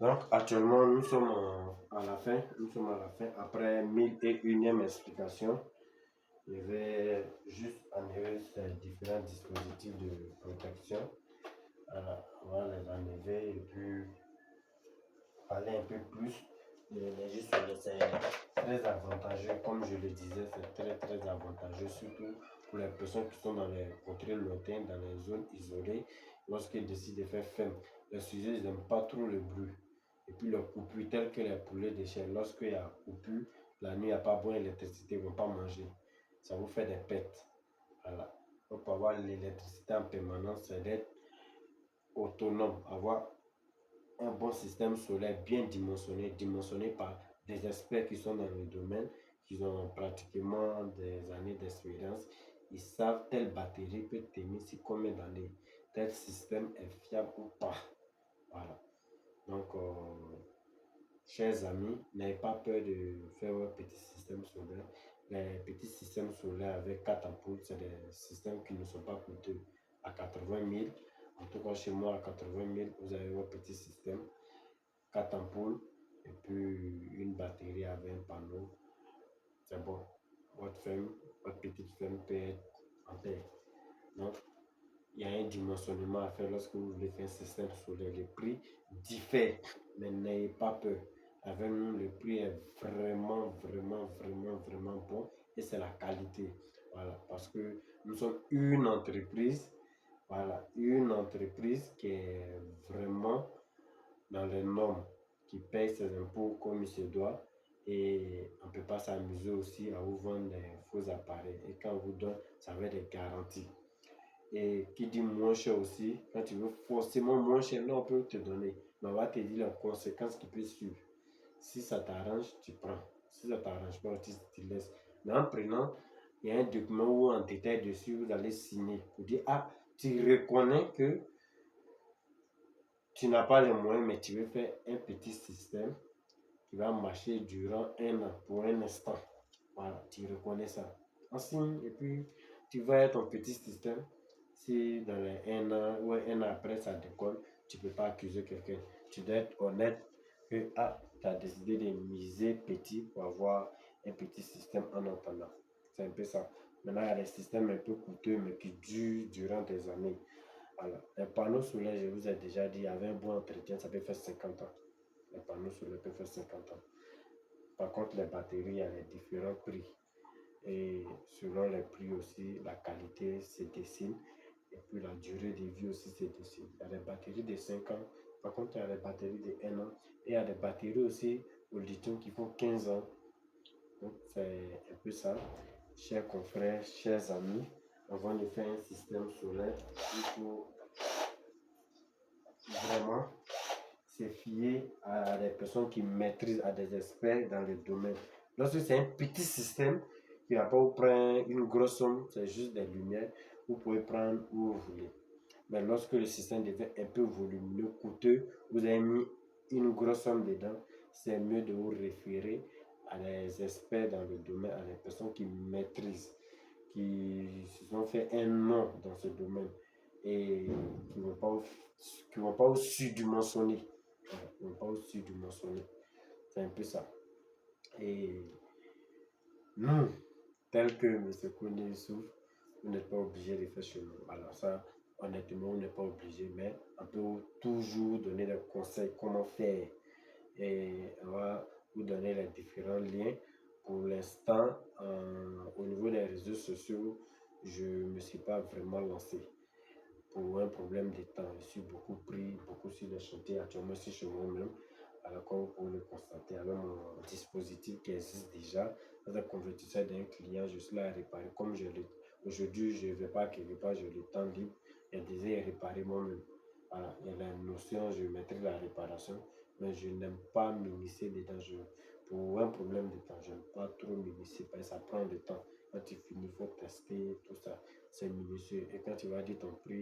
Donc actuellement nous sommes à la fin, après 1001e explication. Je vais juste enlever ces différents dispositifs de protection. Voilà, on va les enlever et puis parler un peu plus de l'énergie solaire. C'est très avantageux, comme je le disais, c'est très avantageux, surtout pour les personnes qui sont dans les contrées lointaines, dans les zones isolées, lorsqu'ils décident de faire ferme. Les sujets, ils n'aiment pas trop le bruit. Et puis les coupures telles que les poulets de chair, lorsqu'il y a coupure, la nuit, il n'y a pas bonne électricité, ils ne vont pas manger. Ça vous fait des pertes. Voilà. Donc, pour avoir l'électricité en permanence, c'est d'être autonome, avoir un bon système solaire bien dimensionné par des experts qui sont dans le domaine, qui ont pratiquement des années d'expérience. Ils savent telle batterie peut tenir sur combien d'années, tel système est fiable ou pas. Voilà. Donc, chers amis, n'ayez pas peur de faire un petit système solaire. Les petits systèmes solaires avec 4 ampoules, c'est des systèmes qui ne sont pas coûteux. À 80 000, en tout cas chez moi, à 80 000, vous avez un petit système, 4 ampoules et puis une batterie avec un panneau. C'est bon. Votre petite ferme peut être en paix. Donc, il y a un dimensionnement à faire lorsque vous voulez faire un système solaire. Le prix diffère, mais n'ayez pas peur. Avec nous, le prix est vraiment bon et c'est la qualité. Voilà, parce que nous sommes une entreprise, voilà, une entreprise qui est vraiment dans les normes, qui paye ses impôts comme il se doit. Et on ne peut pas s'amuser aussi à vous vendre des faux appareils. Et quand on vous donne, ça va être des garanties. Et qui dit moins cher aussi, quand tu veux forcément moins cher, là on peut te donner. Mais on va te dire les conséquences qui peuvent suivre. Si ça t'arrange, tu prends. Si ça t'arrange pas, tu laisses. Mais en prenant, il y a un document où en détail dessus, vous allez signer pour dire, ah, tu reconnais que tu n'as pas les moyens, mais tu veux faire un petit système qui va marcher durant un an, pour un instant. Voilà, tu reconnais ça. En signe, et puis tu vas être ton petit système. Si dans les un an ou un an après ça décolle, tu ne peux pas accuser quelqu'un. Tu dois être honnête que tu as décidé de miser petit pour avoir un petit système en attendant. C'est un peu ça. Maintenant, il y a des systèmes un peu coûteux, mais qui durent durant des années. Alors, les panneaux solaires, je vous ai déjà dit, avec un bon entretien, ça peut faire 50 ans. Les panneaux solaires peuvent faire 50 ans. Par contre, les batteries, il y a les différents prix. Et selon les prix aussi, la qualité se dessine. Et puis la durée de vie aussi se dessine. Il y a des batteries de 5 ans. Par contre, il y a des batteries de 1 an. Et il y a des batteries aussi au lithium qui font 15 ans. Donc, c'est un peu ça. Chers confrères, chers amis, avant de faire un système solaire, il faut vraiment se fier à des personnes qui maîtrisent, à des experts dans le domaine. Lorsque c'est un petit système, qui va pas vous prendre une grosse somme, c'est juste des lumières, vous pouvez prendre où vous voulez. Mais lorsque le système devient un peu volumineux, coûteux, vous avez mis une grosse somme dedans, c'est mieux de vous référer à des experts dans le domaine, à des personnes qui maîtrisent, qui se sont fait un nom dans ce domaine et qui ne vont pas vous surdimensionner. Ils ne vont pas vous surdimensionner. C'est un peu ça. Et nous, tel que M. Koundé souffre, vous n'êtes pas obligé de faire chez nous. Alors ça, honnêtement, on n'est pas obligé, mais on peut toujours donner des conseils comment faire. Et on va vous donner les différents liens. Pour l'instant, au niveau des réseaux sociaux, je ne me suis pas vraiment lancé pour un problème de temps. Je suis beaucoup pris, beaucoup sur les chantiers actuellement, je suis chez moi-même. Alors, comme vous pouvez le constater, avec mon dispositif qui existe déjà, dans un convertisseur d'un client, je suis là à réparer. Comme aujourd'hui, je ne vais pas quelque part, j'ai le temps libre, et déjà réparer moi-même. Voilà, il y a la notion, je mettrai la réparation, mais je n'aime pas m'initier dedans. Pour un problème de temps, je n'aime pas trop m'initier parce que ça prend du temps. Quand tu finis, il faut tester tout ça. C'est minutieux. Et quand tu vas dire ton prix,